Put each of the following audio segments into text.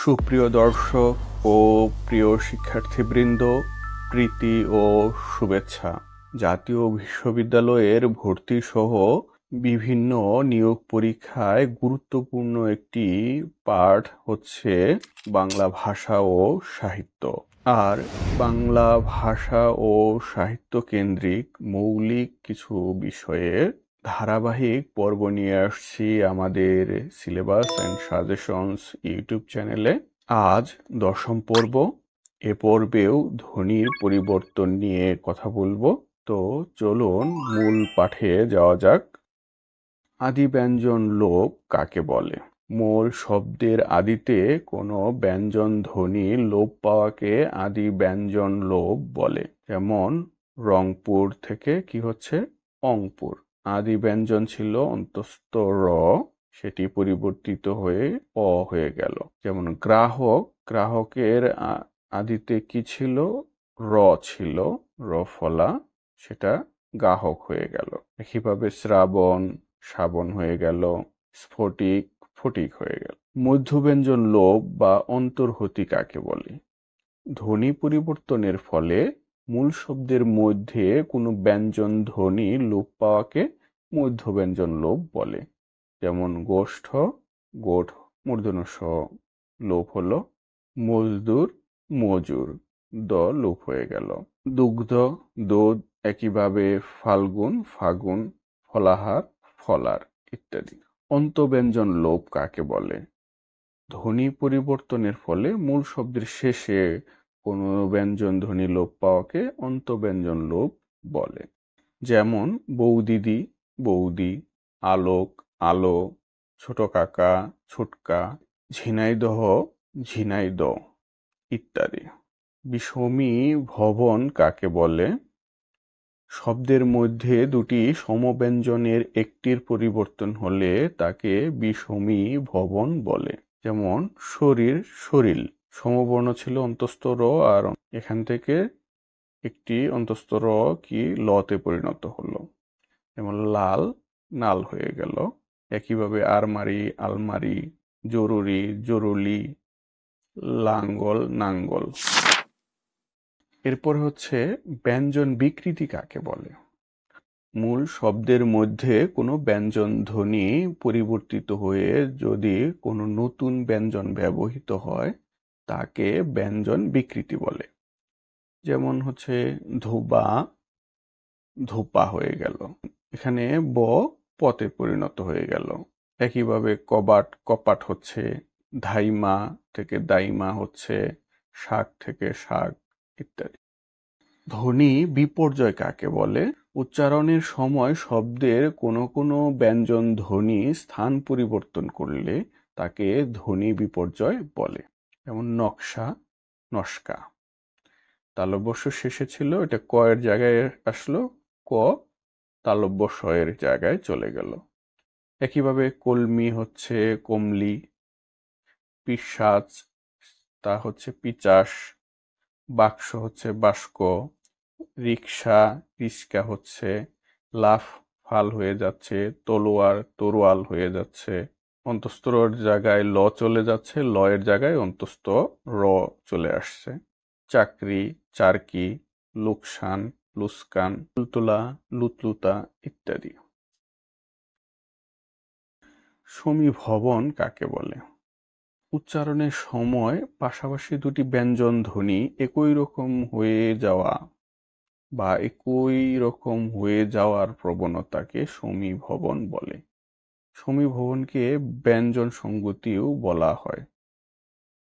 সুপ্রিয় দর্শক ও প্রিয় শিক্ষার্থীবৃন্দ, প্রীতি ও শুভেচ্ছা। জাতীয় বিশ্ববিদ্যালয়ের ভর্তি সহ বিভিন্ন নিয়োগ পরীক্ষায় গুরুত্বপূর্ণ একটি পাঠ হচ্ছে বাংলা ভাষা ও সাহিত্য। আর বাংলা ভাষা ও সাহিত্য কেন্দ্রিক মৌলিক কিছু বিষয়ের ধারাবাহিক পর্ব নিয়ে আসছি আমাদের সিলেবাস অ্যান্ড সাজেশনস ইউটিউব চ্যানেলে। আজ 10ম পর্ব। এ পর্বেও ধ্বনির পরিবর্তন নিয়ে কথা বলবো। তো চলুন মূল পাঠে যাওয়া যাক। আদি ব্যঞ্জন লোপ কাকে বলে? মূল শব্দের আদিতে কোনো ব্যঞ্জন ধ্বনি লোপ পাওয়াকে আদি ব্যঞ্জন লোপ বলে। যেমন রংপুর থেকে কি হচ্ছে অংপুর। আদি ব্যঞ্জন ছিল অন্তস্থ র, সেটি পরিবর্তিত হয়ে অ হয়ে গেল। যেমন গ্রাহক, গ্রাহকের আদিতে কি ছিল? র ছিল, র ফলা, সেটা গাহক হয়ে গেল। একইভাবে শ্রাবণ, শ্রাবণ হয়ে গেল। স্ফটিক, ফটিক হয়ে গেল। মধ্যব্যঞ্জন লোপ বা অন্তর্হতি কাকে বলে? ধ্বনি পরিবর্তনের ফলে মূল শব্দের মধ্যে কোনো ব্যঞ্জন ধ্বনি লোপ পাওয়াকে মধ্যব্যঞ্জন লোপ বলে। যেমন গোষ্ঠ, গোঠ মূর্ধন্য স লোপ হলো। মজদুর, মজুর, দ লোপ হয়ে গেল। দুগ্ধ, দুধ, একইভাবে ফাল্গুন, ফাগুন, ফলাহার, ফলার ইত্যাদি। অন্তব্যঞ্জন লোপ কাকে বলে? ধ্বনি পরিবর্তনের ফলে মূল শব্দের শেষে কোনো ব্যঞ্জন ধ্বনি লোপ পাওয়াকে অন্তব্যঞ্জন লোপ বলে। যেমন বৌদিদি, বৌদি, আলোক, আলো, ছোট কাকা, ছোটকা, ঝিনাইদহ, ঝিনাইদ ইত্যাদি। বিষমী ভবন কাকে বলে? শব্দের মধ্যে দুটি সমব্যঞ্জনের একটির পরিবর্তন হলে তাকে বিষমী ভবন বলে। যেমন শরীর, শরীর, সমবর্ণ ছিল অন্তস্থ র, আর এখান থেকে একটি অন্তস্থ র কি লতে পরিণত হলো। যেমন লাল, নাল হয়ে গেল। একইভাবে আরমারি, আলমারি, জরুরি, জরুলি, লাঙ্গল, নাঙ্গল। এরপর হচ্ছে ব্যঞ্জন বিকৃতি কাকে বলে? মূল শব্দের মধ্যে কোনো ব্যঞ্জন ধ্বনি পরিবর্তিত হয়ে যদি কোনো নতুন ব্যঞ্জন ব্যবহৃত হয় তাকে ব্যঞ্জন বিকৃতি বলে। যেমন হচ্ছে ধোবা, ধোপা হয়ে গেল। এখানে ব পতে পরিণত হয়ে গেল। একইভাবে কবাট, কপাট হচ্ছে। ধাইমা থেকে দাইমা হচ্ছে। শাক থেকে শাক ইত্যাদি। ধ্বনি বিপর্যয় কাকে বলে? উচ্চারণের সময় শব্দের কোনো কোনো ব্যঞ্জন ধ্বনি স্থান পরিবর্তন করলে তাকে ধ্বনি বিপর্যয় বলে। যেমন নকশা, নস্কা। তালব্য শেষে ছিল, এটা ক এর জায়গায় আসলো, ক তালব্য শ এর জায়গায় চলে গেল। একইভাবে কলমি হচ্ছে কমলি, পিশাচ তা হচ্ছে পিচাস, বাক্স হচ্ছে বাস্ক, রিক্সা, রিস্কা হচ্ছে, লাফ ফাল হয়ে যাচ্ছে, তলোয়ার, তরোয়াল হয়ে যাচ্ছে। অন্তস্থ রর জায়গায় ল চলে যাচ্ছে, ল এর জায়গায় অন্তস্থ র চলে আসছে। চাকরি, চারকি, লুকসান, লুস্কান, লুতুলা, লুতলুতা ইত্যাদি। সমীভবন কাকে বলে? উচ্চারণের সময় পাশাপাশি দুটি ব্যঞ্জন ধ্বনি একই রকম হয়ে যাওয়া বা একই রকম হয়ে যাওয়ার প্রবণতাকে সমীভবন বলে। সমীভবনকে ব্যঞ্জন সংগতিও বলা হয়।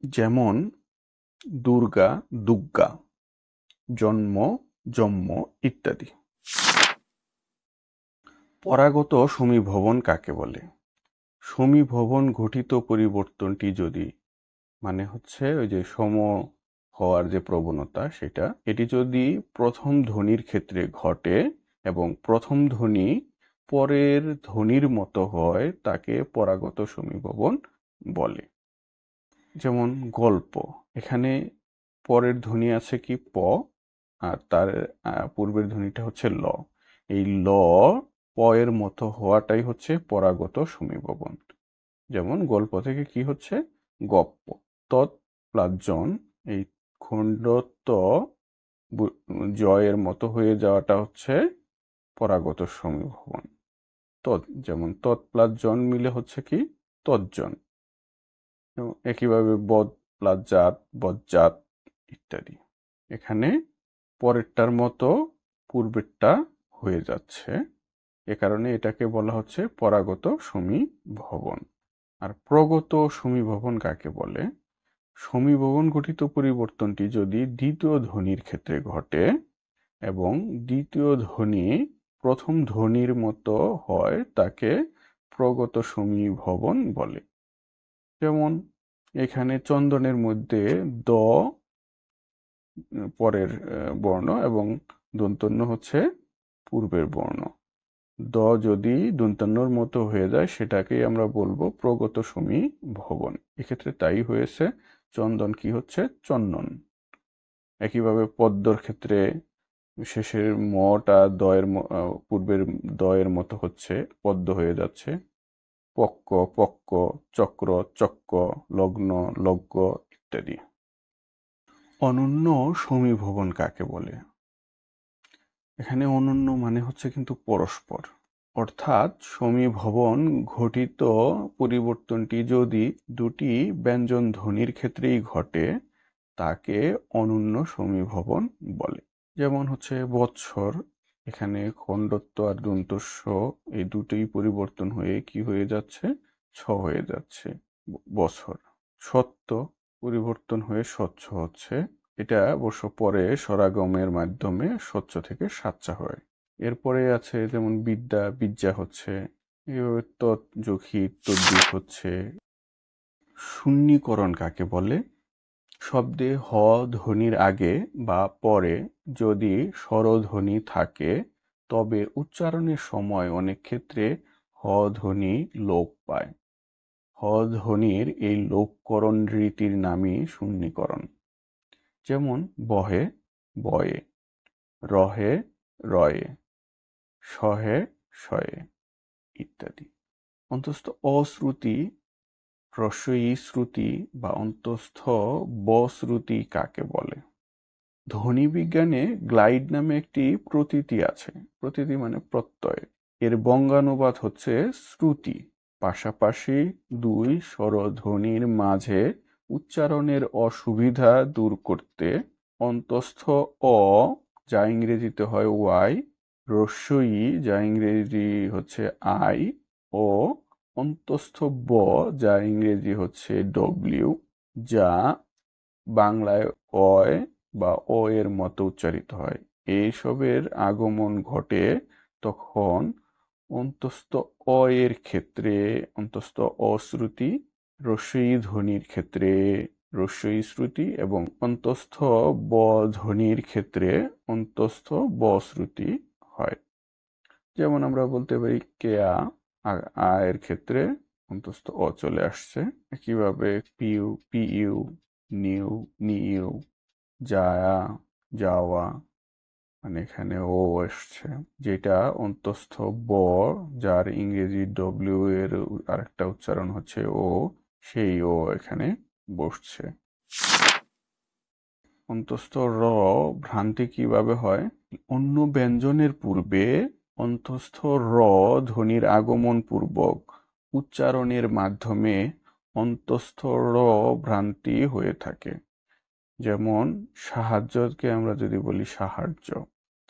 যেমন দুর্গা, দুগ্গা, জন্ম, জন্ম ইত্যাদি। পরাগত সমীভবন কাকে বলে? সমীভবন ঘটিত পরিবর্তনটি যদি, মানে হচ্ছে ওই যে সম হওয়ার যে প্রবণতা, সেটা এটি যদি প্রথম ধ্বনির ক্ষেত্রে ঘটে এবং প্রথম ধ্বনি পরের ধ্বনির মতো হয় তাকে পরাগত সমীভবন বলে। যেমন গল্প, এখানে পরের ধ্বনি আছে কি প, আর তার পূর্বের ধ্বনিটা হচ্ছে ল। এই ল প এর মতো হওয়াটাই হচ্ছে পরাগত সমীভবন। যেমন গল্প থেকে কি হচ্ছে গপ্প। তৎ প্লাস জন, এই খণ্ডত্ব জয়ের মতো হয়ে যাওয়াটা হচ্ছে পরাগত সমীভবন। যেমন তৎ প্লাস জন মিলে হচ্ছে কি তজ্জন। একইভাবে বদ প্লাস জাত বজ্জাত ইত্যাদি। এখানে পরেরটার মতো পূর্বেরটা হয়ে যাচ্ছে, এ কারণে এটাকে বলা হচ্ছে পরাগত সমীভবন। আর প্রগত সমীভবন কাকে বলে? সমীভবন ঘটিত পরিবর্তনটি যদি দ্বিতীয় ধ্বনির ক্ষেত্রে ঘটে এবং দ্বিতীয় ধ্বনি প্রথম ধ্বনির মতো হয় তাকে প্রগত সমীভবন বলে। যেমন এখানে চন্দনের মধ্যে দ পরের বর্ণ এবং দন্তন্য হচ্ছে পূর্বের বর্ণ। দ যদি দন্তন্যর মতো হয়ে যায় সেটাকেই আমরা বলবো প্রগত সমীভবন। এক্ষেত্রে তাই হয়েছে, চন্দন কি হচ্ছে চন্দন। একইভাবে পদ্মর ক্ষেত্রে শেষের মটা পূর্বের দয়ের মতো হচ্ছে, পদ্ম হয়ে যাচ্ছে। পক্ক পক্ক, চক্র চক্ক, লগ্ন লগ্গ ইত্যাদি। অনন্য সমীভবন কাকে বলে? এখানে অনন্য মানে হচ্ছে কিন্তু পরস্পর, অর্থাৎ সমীভবন ঘটিত পরিবর্তনটি যদি দুটি ব্যঞ্জন ধ্বনির ক্ষেত্রেই ঘটে তাকে অনন্য সমীভবন বলে। যেমন হচ্ছে বৎসর, এখানে খণ্ডত্ব আর দন্তস্ব এই দুটোই পরিবর্তন হয়ে কি হয়ে যাচ্ছে ছ হয়ে যাচ্ছে বছর। সত্য পরিবর্তন হয়ে স্বচ্ছ হচ্ছে, এটা অবশ্য পরে স্বরাগমের মাধ্যমে স্বচ্ছ থেকে সাচ্চা হয়। এরপরে আছে যেমন বিদ্যা বিদ্যা হচ্ছে, এইভাবে তৎ যখি তদ্বিক হচ্ছে। শূন্যীকরণ কাকে বলে? শব্দে হ ধ্বনির আগে বা পরে যদি স্বরধ্বনি থাকে তবে উচ্চারণের সময় অনেক ক্ষেত্রে হ ধ্বনি লোপ পায়। হ ধ্বনির এই লোপকরণ রীতির নামই শূন্যীকরণ। যেমন বহে বয়ে, রহে রয়ে, সহে শয়ে ইত্যাদি। অন্তস্থ অশ্রুতি, হ্রস্বই শ্রুতি বা অন্তস্থ বশ্রুতি কাকে বলে? ধ্বনি বিজ্ঞানে গ্লাইড নামে একটি প্রতীতি আছে। প্রতীতি মানে প্রত্যয়। এর বঙ্গানুবাদ হচ্ছে শ্রুতি। পাশাপাশি দুই স্বরধ্বনির মাঝে উচ্চারণের অসুবিধা দূর করতে অন্তস্থ অ, যা ইংরেজিতে হয় ওয়াই, হ্রস্বই যা ইংরেজি হচ্ছে আই, ও অন্তস্থ ব যা ইংরেজি হচ্ছে ডব্লিউ, যা বাংলায় অয় বা ও এর মতো উচ্চারিত হয়, এইসবের আগমন ঘটে তখন অন্তস্থ অ এর ক্ষেত্রে অন্তস্থ অশ্রুতি, হ্রস্বই ধ্বনির ক্ষেত্রে হ্রস্বই শ্রুতি এবং অন্তস্থ ব ধ্বনির ক্ষেত্রে অন্তস্থ ব শ্রুতি হয়। যেমন আমরা বলতে পারি কেয়া, আ এর ক্ষেত্রে অন্তস্থ অ চলে আসছে। একইভাবে পিউ পিইউ, নিউ নিউ, যায়া যাওয়া, মানে এখানে ও আসছে, যেটা অন্তস্থ ব যার ইংরেজি ডব্লিউ এর আরেকটা উচ্চারণ হচ্ছে ও, সেই ও এখানে বসছে। অন্তস্থ র ভ্রান্তি কিভাবে হয়? অন্য ব্যঞ্জনের পূর্বে অন্তস্থ র ধ্বনির আগমন পূর্বক উচ্চারণের মাধ্যমে অন্তস্থ র ভ্রান্তি হয়ে থাকে। যেমন সাহায্যকে আমরা যদি বলি সাহায্য,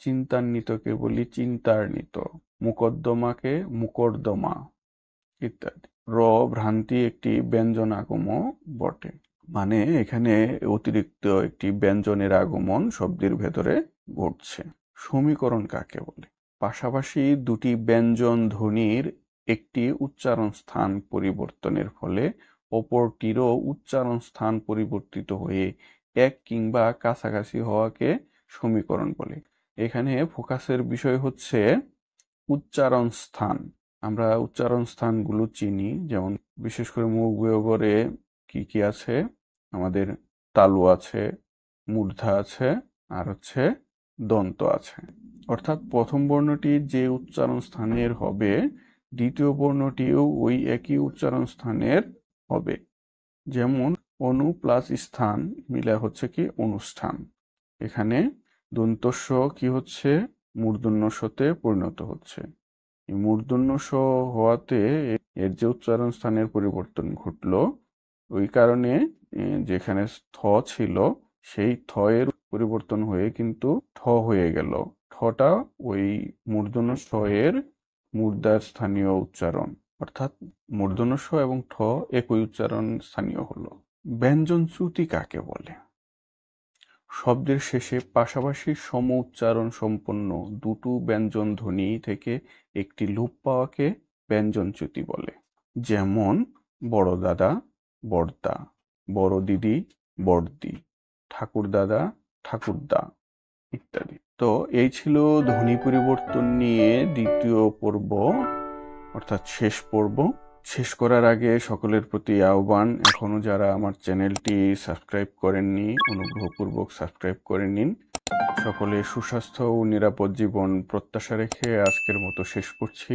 চিন্তান্বিতকে বলি চিন্তান্বিত, মুকদ্দমাকে মুকদ্দমা ইত্যাদি। র ভ্রান্তি একটি ব্যঞ্জন আগম বটে, মানে এখানে অতিরিক্ত একটি ব্যঞ্জনের আগমন শব্দের ভেতরে ঘটছে। সমীকরণ কাকে বলে? পাশাপাশি দুটি ব্যঞ্জন ধ্বনির একটি উচ্চারণ স্থান পরিবর্তনের ফলে অপরটিরও উচ্চারণ স্থান পরিবর্তিত হয়ে এক কিংবা কাছাকাছি হওয়াকে সমীকরণ বলে। এখানে ফোকাসের বিষয় হচ্ছে উচ্চারণ স্থান। আমরা উচ্চারণ স্থানগুলো চিনি, যেমন বিশেষ করে মুখ ব্যবহারে কি কি আছে? আমাদের তালু আছে, মূর্ধা আছে, আর হচ্ছে দন্ত আছে। অর্থাৎ প্রথম বর্ণটি যে উচ্চারণ স্থানের হবে দ্বিতীয় বর্ণটিও ওই একই উচ্চারণ স্থানের হবে। যেমন অনু প্লাস স্থান মিলে হচ্ছে কি অনুষ্ঠান। এখানে দন্তস্ব কি হচ্ছে, মূর্ধন্য ষতে পরিণত হচ্ছে। এই মূর্ধন্য ষ হওয়াতে এর যে উচ্চারণ স্থানের পরিবর্তন ঘটলো, ওই কারণে যেখানে থ ছিল সেই থ এর পরিবর্তন হয়ে কিন্তু ঠ হয়ে গেল। ঠটা ওই মূর্ধন্য ষ এর মূর্ধার স্থানীয় উচ্চারণ, অর্থাৎ মূর্ধন্য ষ এবং ঠ একই উচ্চারণ স্থানীয় হলো। ব্যঞ্জনচ্যুতি কাকে বলে? শব্দের শেষে পাশাপাশি সম উচ্চারণ সম্পন্ন দুটো ব্যঞ্জন ধ্বনি থেকে একটি লোপ পাওয়াকে ব্যঞ্জনচ্যুতি বলে। যেমন বড় দাদা, বড়দা, বড় দিদি, বড়দি, ঠাকুরদাদা, ঠাকুরদা ইত্যাদি। তো এই ছিল ধ্বনি পরিবর্তন নিয়ে দ্বিতীয় পর্ব, অর্থাৎ শেষ পর্ব। শেষ করার আগে সকলের প্রতি আহ্বান, এখনো যারা আমার চ্যানেলটি সাবস্ক্রাইব করেননি অনুগ্রহপূর্বক সাবস্ক্রাইব করে নিন। সকলে সুস্বাস্থ্য ও নিরাপদ জীবন প্রত্যাশা রেখে আজকের মতো শেষ করছি।